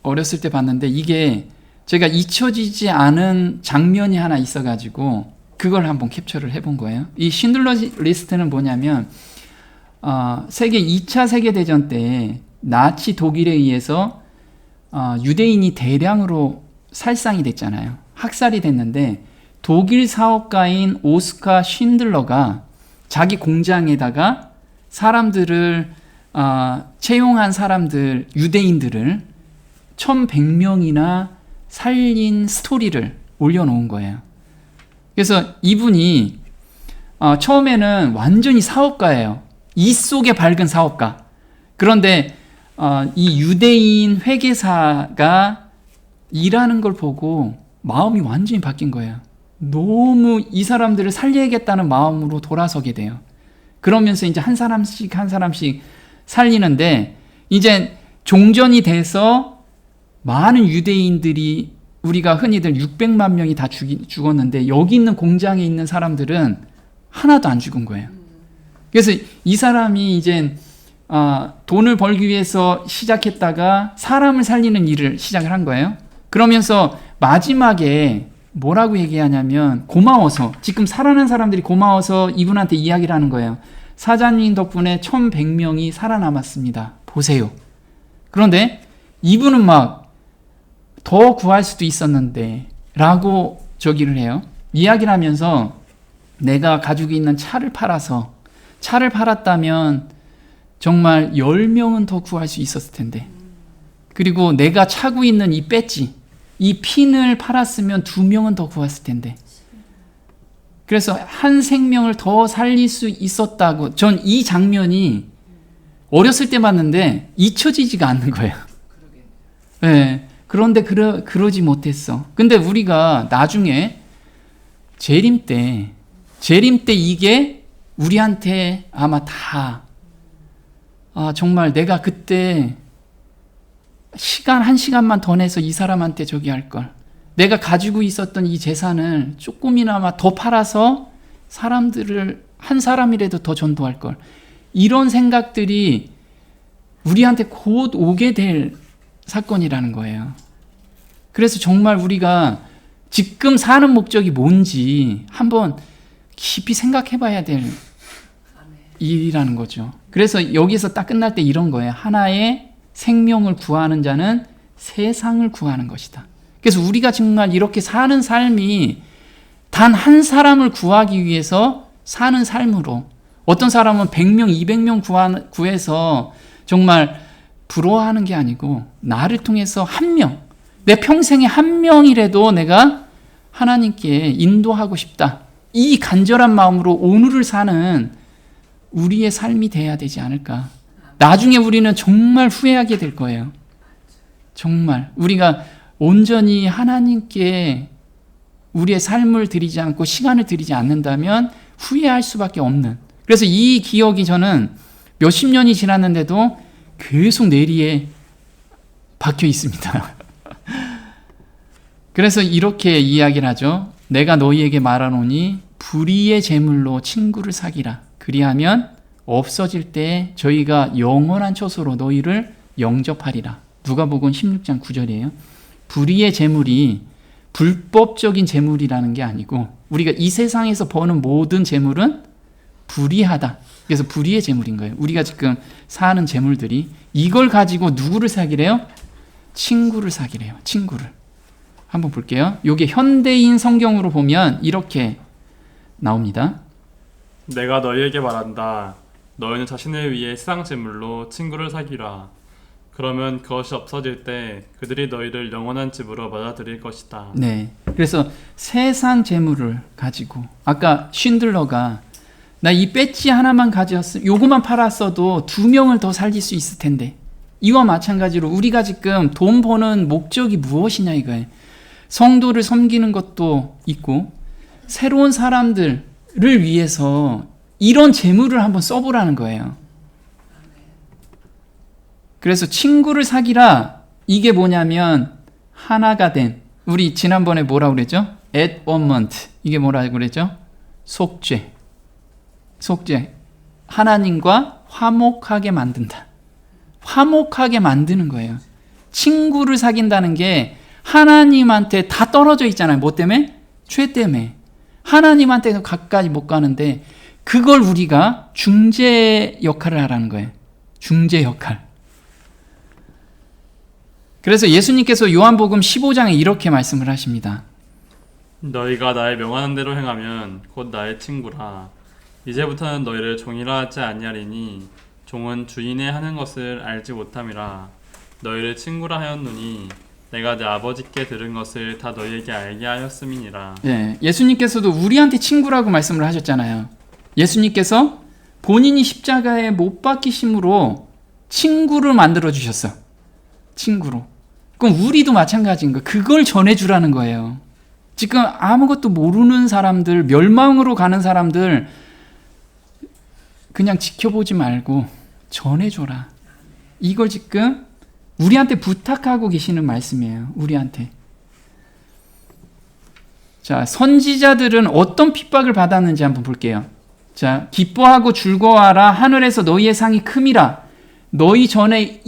어렸을 때 봤는데 이게 제가 잊혀지지 않은 장면이 하나 있어가지고 그걸 한번 캡처를 해본 거예요. 이 쉰들러 리스트는 뭐냐면 2차 세계대전 때 나치 독일에 의해서 유대인이 대량으로 살상이 됐잖아요. 학살이 됐는데 독일 사업가인 오스카 쉰들러가 자기 공장에다가 사람들을 채용한 사람들, 유대인들을 1100명이나 살린 스토리를 올려놓은 거예요. 그래서 이분이 처음에는 완전히 사업가예요. 이 속에 밝은 사업가. 그런데 이 유대인 회계사가 일하는 걸 보고 마음이 완전히 바뀐 거예요. 너무 이 사람들을 살려야겠다는 마음으로 돌아서게 돼요. 그러면서 이제 한 사람씩 살리는데 이제 종전이 돼서 많은 유대인들이 우리가 흔히들 600만 명이 다 죽었는데 여기 있는 공장에 있는 사람들은 하나도 안 죽은 거예요. 그래서 이 사람이 이제 돈을 벌기 위해서 시작했다가 사람을 살리는 일을 시작을 한 거예요. 그러면서 마지막에 뭐라고 얘기하냐면 고마워서, 지금 살아난 사람들이 고마워서 이분한테 이야기를 하는 거예요. 사장님 덕분에 1100명이 살아남았습니다. 보세요. 그런데 이분은 막 더 구할 수도 있었는데 라고 저기를 해요. 이야기를 하면서 내가 가지고 있는 차를 팔았다면 정말 10명은 더 구할 수 있었을 텐데, 그리고 내가 차고 있는 이 배지, 이 핀을 팔았으면 2명은 더 구했을 텐데, 그래서 한 생명을 더 살릴 수 있었다고. 전 이 장면이 어렸을 때 봤는데 잊혀지지가 않는 거예요. 네, 그런데 그러지 못했어. 근데 우리가 나중에 재림 때 이게 우리한테 아마 다 정말 내가 그때 한 시간만 더 내서 이 사람한테 저기 할 걸, 내가 가지고 있었던 이 재산을 조금이나마 더 팔아서 사람들을 한 사람이라도 더 전도할 걸, 이런 생각들이 우리한테 곧 오게 될 사건이라는 거예요. 그래서 정말 우리가 지금 사는 목적이 뭔지 한번 깊이 생각해 봐야 될 일이라는 거죠. 그래서 여기서 딱 끝날 때 이런 거예요. 하나의 생명을 구하는 자는 세상을 구하는 것이다. 그래서 우리가 정말 이렇게 사는 삶이 단 한 사람을 구하기 위해서 사는 삶으로, 어떤 사람은 100명, 200명 구해서 정말 부러워하는 게 아니고 나를 통해서 한 명, 내 평생에 한 명이라도 내가 하나님께 인도하고 싶다. 이 간절한 마음으로 오늘을 사는 우리의 삶이 돼야 되지 않을까. 나중에 우리는 정말 후회하게 될 거예요. 정말 우리가 온전히 하나님께 우리의 삶을 드리지 않고 시간을 드리지 않는다면 후회할 수밖에 없는. 그래서 이 기억이 저는 몇십 년이 지났는데도 계속 뇌리에 박혀 있습니다. 그래서 이렇게 이야기를 하죠. 내가 너희에게 말하노니 불의의 재물로 친구를 사귀라. 그리하면 없어질 때 저희가 영원한 처소로 너희를 영접하리라. 누가복음 16장 9절이에요. 불의의 재물이 불법적인 재물이라는 게 아니고 우리가 이 세상에서 버는 모든 재물은 불의하다. 그래서 불의의 재물인 거예요. 우리가 지금 사는 재물들이 이걸 가지고 누구를 사귀래요? 친구를 사귀래요. 친구를. 한번 볼게요. 이게 현대인 성경으로 보면 이렇게 나옵니다. 내가 너희에게 말한다. 너희는 자신을 위해 세상 재물로 친구를 사귀라. 그러면 그것이 없어질 때 그들이 너희를 영원한 집으로 맞아들일 것이다. 네. 그래서 세상 재물을 가지고 아까 쉰들러가 나 이 배지 하나만 가져왔어. 요거만 팔았어도 2명을 더 살릴 수 있을 텐데. 이와 마찬가지로 우리가 지금 돈 버는 목적이 무엇이냐 이거예요. 성도를 섬기는 것도 있고 새로운 사람들을 위해서 이런 재물을 한번 써보라는 거예요. 그래서 친구를 사귀라. 이게 뭐냐면 하나가 된, 우리 지난번에 뭐라고 그랬죠? at one month. 이게 뭐라고 그랬죠? 속죄. 하나님과 화목하게 만든다. 화목하게 만드는 거예요. 친구를 사귄다는 게 하나님한테 다 떨어져 있잖아요. 뭐 때문에? 죄 때문에. 하나님한테도 가까이 못 가는데 그걸 우리가 중재 역할을 하라는 거예요. 중재 역할. 그래서 예수님께서 요한복음 15장에 이렇게 말씀을 하십니다. 너희가 나의 명하는 대로 행하면 곧 나의 친구라. 이제부터는 너희를 종이라 하지 아니하리니 종은 주인의 하는 것을 알지 못함이라. 너희를 친구라 하였노니 내가 내 아버지께 들은 것을 다 너희에게 알게 하였음이니라. 예, 예수님께서도 우리한테 친구라고 말씀을 하셨잖아요. 예수님께서 본인이 십자가에 못 박히심으로 친구를 만들어 주셨어. 친구로. 그럼 우리도 마찬가지인 거예요. 그걸 전해주라는 거예요. 지금 아무것도 모르는 사람들, 멸망으로 가는 사람들 그냥 지켜보지 말고 전해줘라. 이걸 지금 우리한테 부탁하고 계시는 말씀이에요. 우리한테. 자, 선지자들은 어떤 핍박을 받았는지 한번 볼게요. 자, 기뻐하고 즐거워하라. 하늘에서 너희의 상이 큼이라. 너희 전에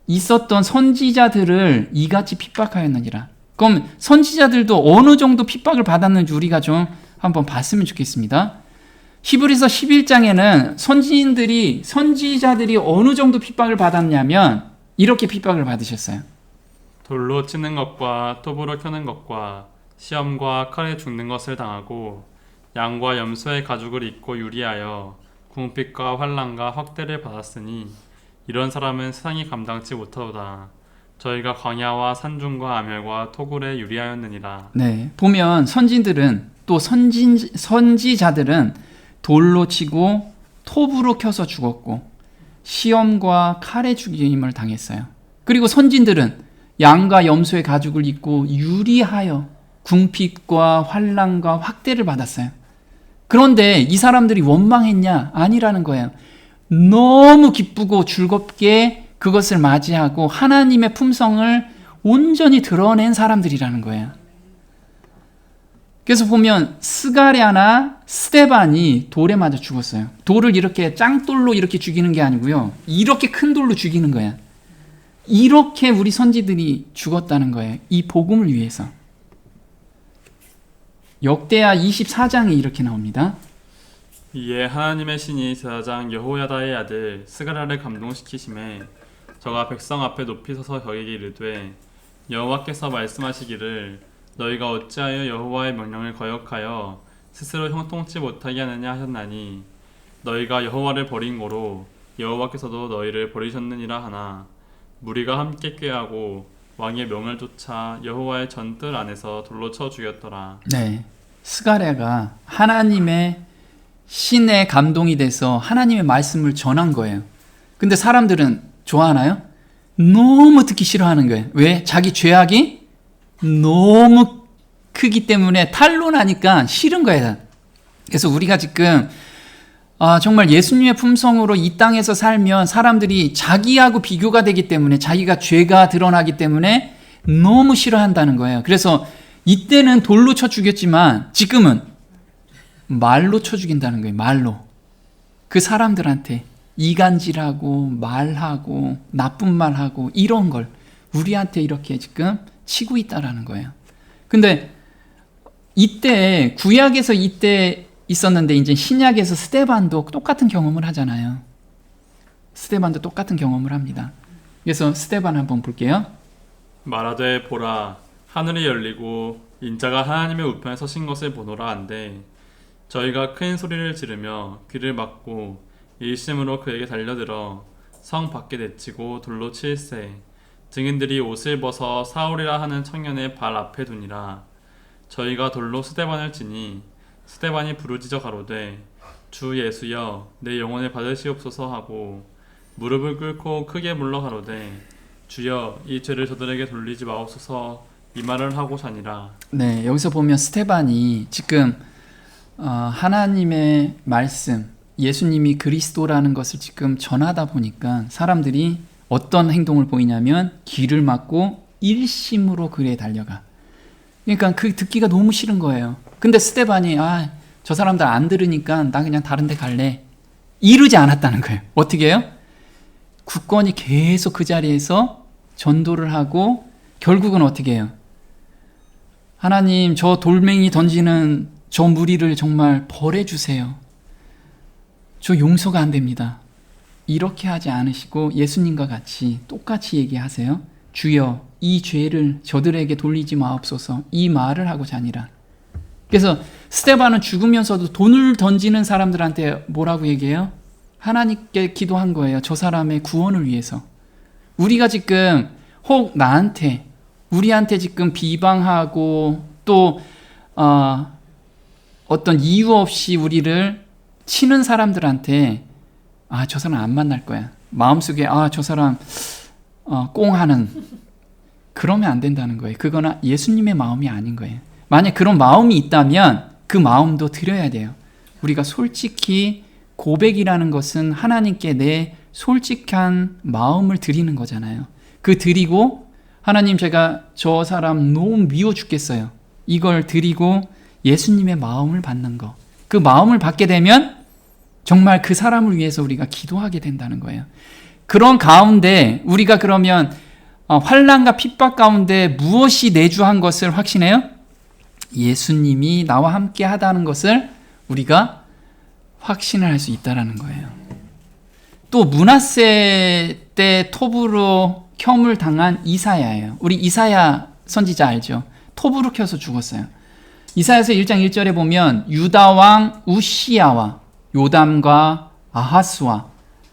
있었던 선지자들을 이같이 핍박하였느니라. 그럼 선지자들도 어느 정도 핍박을 받았는지 우리가 좀 한번 봤으면 좋겠습니다. 히브리서 11장에는 선지자들이 어느 정도 핍박을 받았냐면 이렇게 핍박을 받으셨어요. 돌로 치는 것과 톱으로 켜는 것과 시험과 칼에 죽는 것을 당하고 양과 염소의 가죽을 입고 유리하여 궁핍과 환난과 확대를 받았으니 이런 사람은 세상이 감당치 못하도다. 저희가 광야와 산중과 암혈과 토굴에 유리하였느니라. 네, 보면 선지자들은 돌로 치고 톱으로 켜서 죽었고 시험과 칼에 죽임을 당했어요. 그리고 선진들은 양과 염소의 가죽을 입고 유리하여 궁핍과 환난과 확대를 받았어요. 그런데 이 사람들이 원망했냐? 아니라는 거예요. 너무 기쁘고 즐겁게 그것을 맞이하고 하나님의 품성을 온전히 드러낸 사람들이라는 거예요. 그래서 보면 스가랴나 스데반이 돌에 맞아 죽었어요. 돌을 이렇게 짱돌로 이렇게 죽이는 게 아니고요. 이렇게 큰 돌로 죽이는 거야. 이렇게 우리 선지들이 죽었다는 거예요. 이 복음을 위해서. 역대하 24장에 이렇게 나옵니다. 이에 하나님의 신이 제사장 여호야다의 아들 스가랴를 감동시키심에 저가 백성 앞에 높이 서서 저에게 이르되 여호와께서 말씀하시기를 너희가 어찌하여 여호와의 명령을 거역하여 스스로 형통치 못하게 하느냐 하셨나니 너희가 여호와를 버린 고로 여호와께서도 너희를 버리셨느니라 하나 무리가 함께 꾀하고 왕의 명을 쫓아 여호와의 전뜰 안에서 돌로 쳐 죽였더라. 네, 스가랴가 하나님의 신의 감동이 돼서 하나님의 말씀을 전한 거예요. 근데 사람들은 좋아하나요? 너무 듣기 싫어하는 거예요. 왜? 자기 죄악이 너무 크기 때문에 탄로나니까 싫은 거예요. 그래서 우리가 지금 정말 예수님의 품성으로 이 땅에서 살면 사람들이 자기하고 비교가 되기 때문에 자기가 죄가 드러나기 때문에 너무 싫어한다는 거예요. 그래서 이때는 돌로 쳐 죽였지만 지금은 말로 쳐 죽인다는 거예요. 말로. 그 사람들한테 이간질하고 말하고 나쁜 말하고 이런 걸 우리한테 이렇게 지금 치고 있다라는 거예요. 근데 이때 구약에서 이때 있었는데 이제 신약에서 스데반도 똑같은 경험을 하잖아요. 스데반도 똑같은 경험을 합니다. 그래서 스데반 한번 볼게요. 말하되 보라 하늘이 열리고 인자가 하나님의 우편에 서신 것을 보노라 한데 저희가 큰 소리를 지르며 귀를 막고 일심으로 그에게 달려들어 성 밖에 내치고 돌로 칠세 증인들이 옷을 벗어 사울이라 하는 청년의 발 앞에 두니라. 저희가 돌로 스데반을 치니 스데반이 부르짖어 가로되 주 예수여 내 영혼을 받으시옵소서 하고 무릎을 꿇고 크게 물러 가로되 주여 이 죄를 저들에게 돌리지 마옵소서 이 말을 하고 사니라. 네, 여기서 보면 스데반이 지금 하나님의 말씀, 예수님이 그리스도라는 것을 지금 전하다 보니까 사람들이 어떤 행동을 보이냐면 귀를 막고 일심으로 그에 달려가. 그러니까 그 듣기가 너무 싫은 거예요. 근데 스데반이 저 사람들 안 들으니까 나 그냥 다른 데 갈래. 이러지 않았다는 거예요. 어떻게 해요? 굳건히 계속 그 자리에서 전도를 하고 결국은 어떻게 해요? 하나님 저 돌멩이 던지는 저 무리를 정말 벌해주세요. 저 용서가 안 됩니다. 이렇게 하지 않으시고 예수님과 같이 똑같이 얘기하세요. 주여 이 죄를 저들에게 돌리지 마옵소서 이 말을 하고 자니라. 그래서 스데반은 죽으면서도 돈을 던지는 사람들한테 뭐라고 얘기해요? 하나님께 기도한 거예요. 저 사람의 구원을 위해서. 우리가 지금 혹 나한테 우리한테 지금 비방하고 또 어떤 이유 없이 우리를 치는 사람들한테 저 사람 안 만날 거야. 마음속에 저 사람 꽁하는 그러면 안 된다는 거예요. 그거는 예수님의 마음이 아닌 거예요. 만약 그런 마음이 있다면 그 마음도 드려야 돼요. 우리가 솔직히 고백이라는 것은 하나님께 내 솔직한 마음을 드리는 거잖아요. 그 드리고 하나님 제가 저 사람 너무 미워 죽겠어요. 이걸 드리고 예수님의 마음을 받는 거. 그 마음을 받게 되면 정말 그 사람을 위해서 우리가 기도하게 된다는 거예요. 그런 가운데 우리가 그러면 환난과 핍박 가운데 무엇이 내주한 것을 확신해요? 예수님이 나와 함께 하다는 것을 우리가 확신을 할 수 있다는 거예요. 또 므낫세 때 톱으로 켬을 당한 이사야예요. 우리 이사야 선지자 알죠? 톱으로 켜서 죽었어요. 이사야서 1장 1절에 보면 유다 왕 우시야와 요담과 아하스와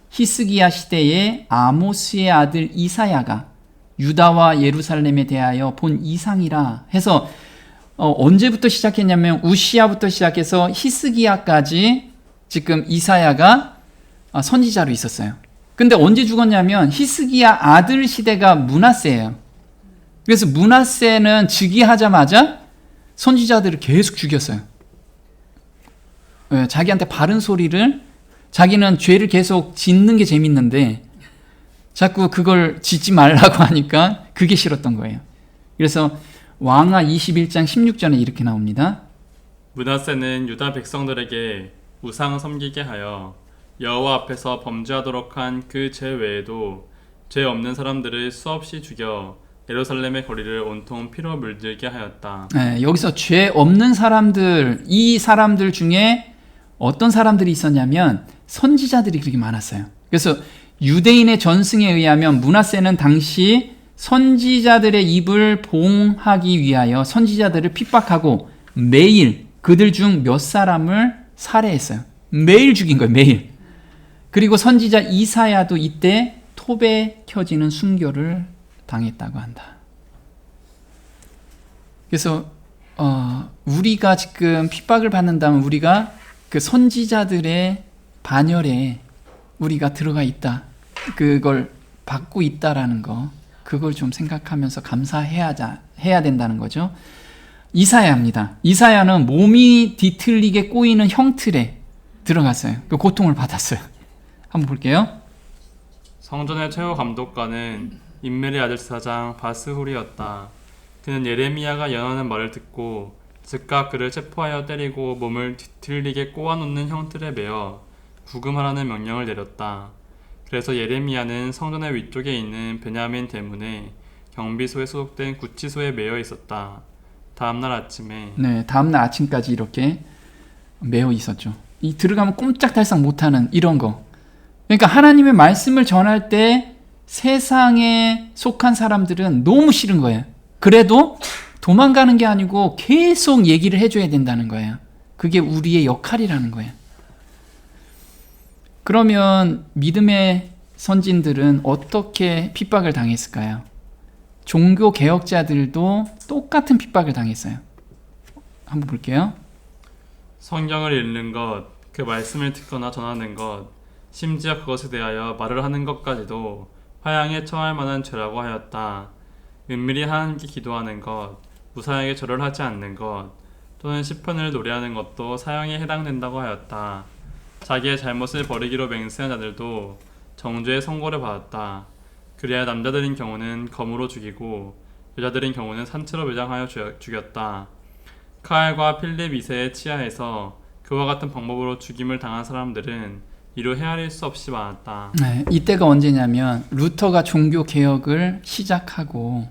히스기야 시대의 아모스의 아들 이사야가 유다와 예루살렘에 대하여 본 이상이라 해서 언제부터 시작했냐면 우시야부터 시작해서 히스기야까지 지금 이사야가 선지자로 있었어요. 근데 언제 죽었냐면 히스기야 아들 시대가 므낫세예요. 그래서 므낫세는 즉위하자마자 선지자들을 계속 죽였어요. 자기한테 바른 소리를 자기는 죄를 계속 짓는 게 재밌는데 자꾸 그걸 짓지 말라고 하니까 그게 싫었던 거예요. 그래서 왕하 21장 16절에 이렇게 나옵니다. 므낫세는 유다 백성들에게 우상 섬기게 하여 여호와 앞에서 범죄하도록 한 그 죄 외에도 죄 없는 사람들을 수없이 죽여 예루살렘의 거리를 온통 피로 물들게 하였다. 여기서 죄 없는 사람들, 이 사람들 중에 어떤 사람들이 있었냐면 선지자들이 그렇게 많았어요. 그래서 유대인의 전승에 의하면 므낫세는 당시 선지자들의 입을 봉하기 위하여 선지자들을 핍박하고 매일 그들 중 몇 사람을 살해했어요. 매일 죽인 거예요. 매일. 그리고 선지자 이사야도 이때 톱에 켜지는 순교를 당했다고 한다. 그래서 우리가 지금 핍박을 받는다면 우리가 그 선지자들의 반열에 우리가 들어가 있다. 그걸 받고 있다라는 거. 그걸 좀 생각하면서 감사해야 된다는 거죠. 이사야입니다. 이사야는 몸이 뒤틀리게 꼬이는 형틀에 들어갔어요. 그 고통을 받았어요. 한번 볼게요. 성전의 최고 감독관은 임멜의 아들 사장 바스훌이었다. 그는 예레미야가 연하는 말을 듣고 즉각 그를 체포하여 때리고 몸을 뒤틀리게 꼬아놓는 형틀에 매어 구금하라는 명령을 내렸다. 그래서 예레미야는 성전의 위쪽에 있는 베냐민 대문에 경비소에 소속된 구치소에 매여 있었다. 다음날 아침에 다음날 아침까지 이렇게 매여 있었죠. 이 들어가면 꼼짝달싹 못하는 이런 거. 그러니까 하나님의 말씀을 전할 때 세상에 속한 사람들은 너무 싫은 거예요. 그래도 도망가는 게 아니고 계속 얘기를 해줘야 된다는 거예요. 그게 우리의 역할이라는 거예요. 그러면 믿음의 선진들은 어떻게 핍박을 당했을까요? 종교 개혁자들도 똑같은 핍박을 당했어요. 한번 볼게요. 성경을 읽는 것, 그 말씀을 듣거나 전하는 것, 심지어 그것에 대하여 말을 하는 것까지도 화양에 처할 만한 죄라고 하였다. 은밀히 하나님께 기도하는 것, 무사하게 절을 하지 않는 것, 또는 시편을 노래하는 것도 사형에 해당된다고 하였다. 자기의 잘못을 버리기로 맹세한 자들도 정죄의 선고를 받았다. 그래야 남자들인 경우는 검으로 죽이고 여자들인 경우는 산채로 매장하여 죽였다. 카알과 필립 2세의 치하에서 그와 같은 방법으로 죽임을 당한 사람들은 이루 헤아릴 수 없이 많았다. 이때가 언제냐면 루터가 종교 개혁을 시작하고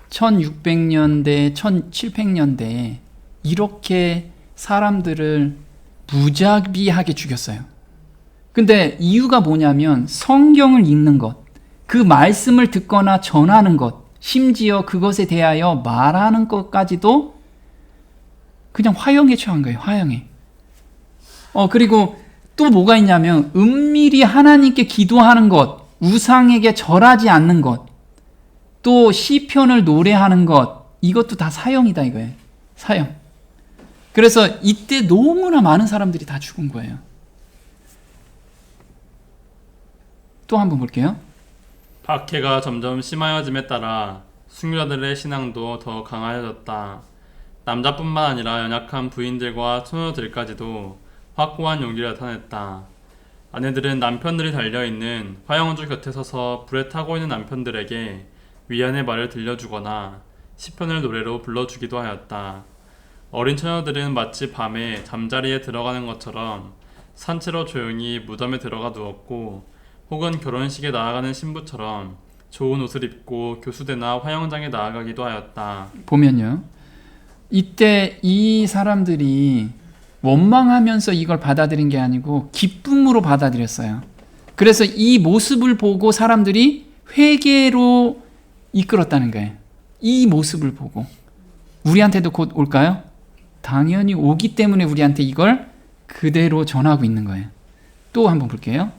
1600년대, 1700년대에 이렇게 사람들을 무자비하게 죽였어요. 근데 이유가 뭐냐면 성경을 읽는 것, 그 말씀을 듣거나 전하는 것, 심지어 그것에 대하여 말하는 것까지도 그냥 화형에 처한 거예요. 화형에. 그리고 또 뭐가 있냐면 은밀히 하나님께 기도하는 것, 우상에게 절하지 않는 것, 또 시편을 노래하는 것, 이것도 다 사형이다 이거예요. 사형. 그래서 이때 너무나 많은 사람들이 다 죽은 거예요. 또 한번 볼게요. 박해가 점점 심하여짐에 따라 순교자들의 신앙도 더 강하여졌다. 남자뿐만 아니라 연약한 부인들과 처녀들까지도 확고한 용기를 나타냈다. 아내들은 남편들이 달려있는 화영주 곁에 서서 불에 타고 있는 남편들에게 위안의 말을 들려주거나 시편을 노래로 불러주기도 하였다. 어린 처녀들은 마치 밤에 잠자리에 들어가는 것처럼 산채로 조용히 무덤에 들어가 누웠고 혹은 결혼식에 나아가는 신부처럼 좋은 옷을 입고 교수대나 화영장에 나아가기도 하였다. 보면요. 이때 이 사람들이 원망하면서 이걸 받아들인 게 아니고 기쁨으로 받아들였어요. 그래서 이 모습을 보고 사람들이 회개로 이끌었다는 거예요. 이 모습을 보고. 우리한테도 곧 올까요? 당연히 오기 때문에 우리한테 이걸 그대로 전하고 있는 거예요. 또 한번 볼게요.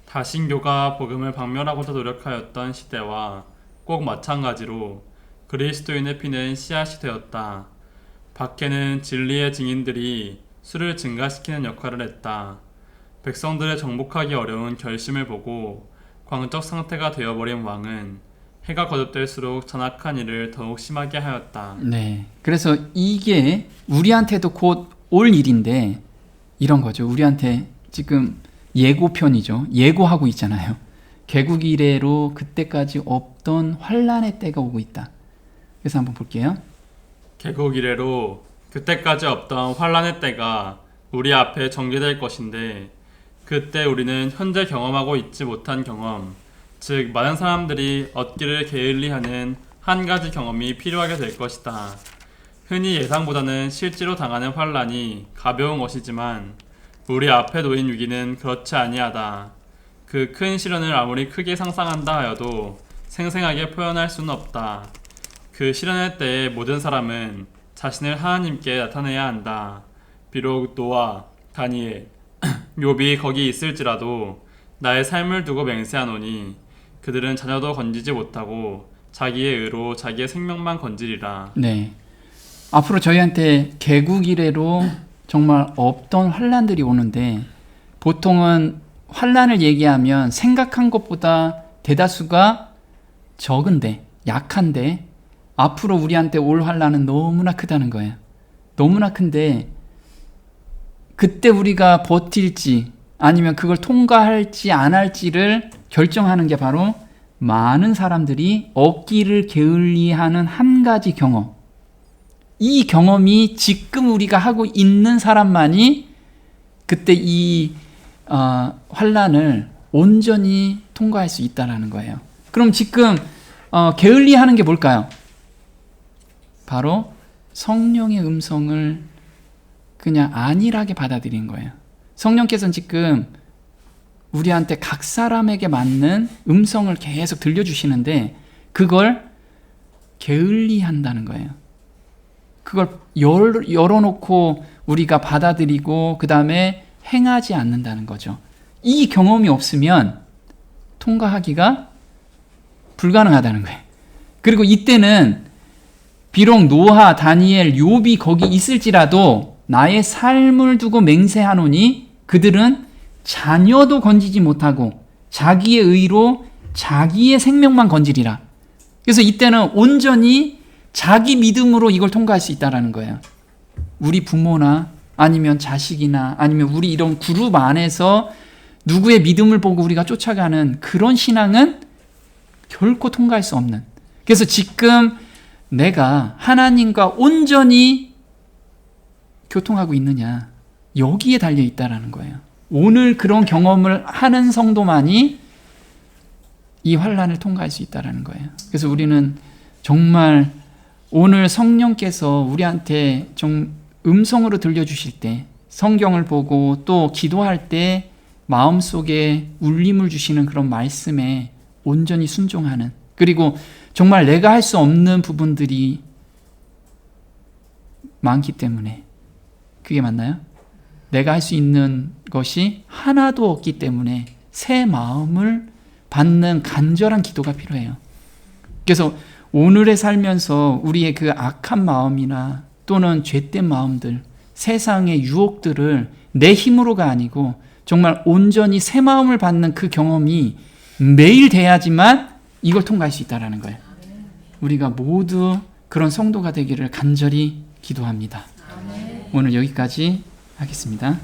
다신교가 복음을 박멸하고자 노력하였던 시대와 꼭 마찬가지로 그리스도인의 피는 씨앗이 되었다. 박해는 진리의 증인들이 수를 증가시키는 역할을 했다. 백성들의 정복하기 어려운 결심을 보고 광적 상태가 되어버린 왕은 해가 거듭될수록 잔악한 일을 더욱 심하게 하였다. 네. 그래서 이게 우리한테도 곧 올 일인데 이런 거죠. 우리한테 지금 예고편이죠. 예고하고 있잖아요. 개국 이래로 그때까지 없던 환란의 때가 오고 있다. 그래서 한번 볼게요. 개국 이래로 그때까지 없던 환란의 때가 우리 앞에 전개될 것인데 그때 우리는 현재 경험하고 있지 못한 경험, 즉 많은 사람들이 얻기를 게을리하는 한 가지 경험이 필요하게 될 것이다. 흔히 예상보다는 실제로 당하는 환란이 가벼운 것이지만 우리 앞에 놓인 위기는 그렇지 아니하다. 그 큰 시련을 아무리 크게 상상한다 하여도 생생하게 표현할 수는 없다. 그 시련의 때에 모든 사람은 자신을 하나님께 나타내야 한다. 비록 노아, 다니엘, 욥이 거기 있을지라도 나의 삶을 두고 맹세하노니 그들은 자녀도 건지지 못하고 자기의 의로 자기의 생명만 건지리라. 네. 앞으로 저희한테 개국 이래로 정말 없던 환난들이 오는데 보통은 환난을 얘기하면 생각한 것보다 대다수가 적은데 약한데 앞으로 우리한테 올 환난은 너무나 크다는 거예요. 너무나 큰데 그때 우리가 버틸지 아니면 그걸 통과할지 안 할지를 결정하는 게 바로 많은 사람들이 얻기를 게을리하는 한 가지 경험. 이 경험이 지금 우리가 하고 있는 사람만이 그때 이 환난을 온전히 통과할 수 있다는 거예요. 그럼 지금 게을리하는 게 뭘까요? 바로 성령의 음성을 그냥 안일하게 받아들인 거예요. 성령께서는 지금 우리한테 각 사람에게 맞는 음성을 계속 들려주시는데 그걸 게을리한다는 거예요. 그걸 열어놓고 우리가 받아들이고 그 다음에 행하지 않는다는 거죠. 이 경험이 없으면 통과하기가 불가능하다는 거예요. 그리고 이때는 비록 노아, 다니엘, 욥이 거기 있을지라도 나의 삶을 두고 맹세하노니 그들은 자녀도 건지지 못하고 자기의 의로 자기의 생명만 건지리라. 그래서 이때는 온전히 자기 믿음으로 이걸 통과할 수 있다는 거예요. 우리 부모나 아니면 자식이나 아니면 우리 이런 그룹 안에서 누구의 믿음을 보고 우리가 쫓아가는 그런 신앙은 결코 통과할 수 없는. 그래서 지금 내가 하나님과 온전히 교통하고 있느냐 여기에 달려 있다라는 거예요. 오늘 그런 경험을 하는 성도만이 이 환난을 통과할 수 있다라는 거예요. 그래서 우리는 정말 오늘 성령께서 우리한테 좀 음성으로 들려주실 때 성경을 보고 또 기도할 때 마음속에 울림을 주시는 그런 말씀에 온전히 순종하는, 그리고 정말 내가 할 수 없는 부분들이 많기 때문에, 그게 맞나요? 내가 할 수 있는 것이 하나도 없기 때문에 새 마음을 받는 간절한 기도가 필요해요. 그래서 오늘에 살면서 우리의 그 악한 마음이나 또는 죄된 마음들, 세상의 유혹들을 내 힘으로가 아니고 정말 온전히 새 마음을 받는 그 경험이 매일 돼야지만 이걸 통과할 수 있다는 거예요. 우리가 모두 그런 성도가 되기를 간절히 기도합니다. 오늘 여기까지 하겠습니다.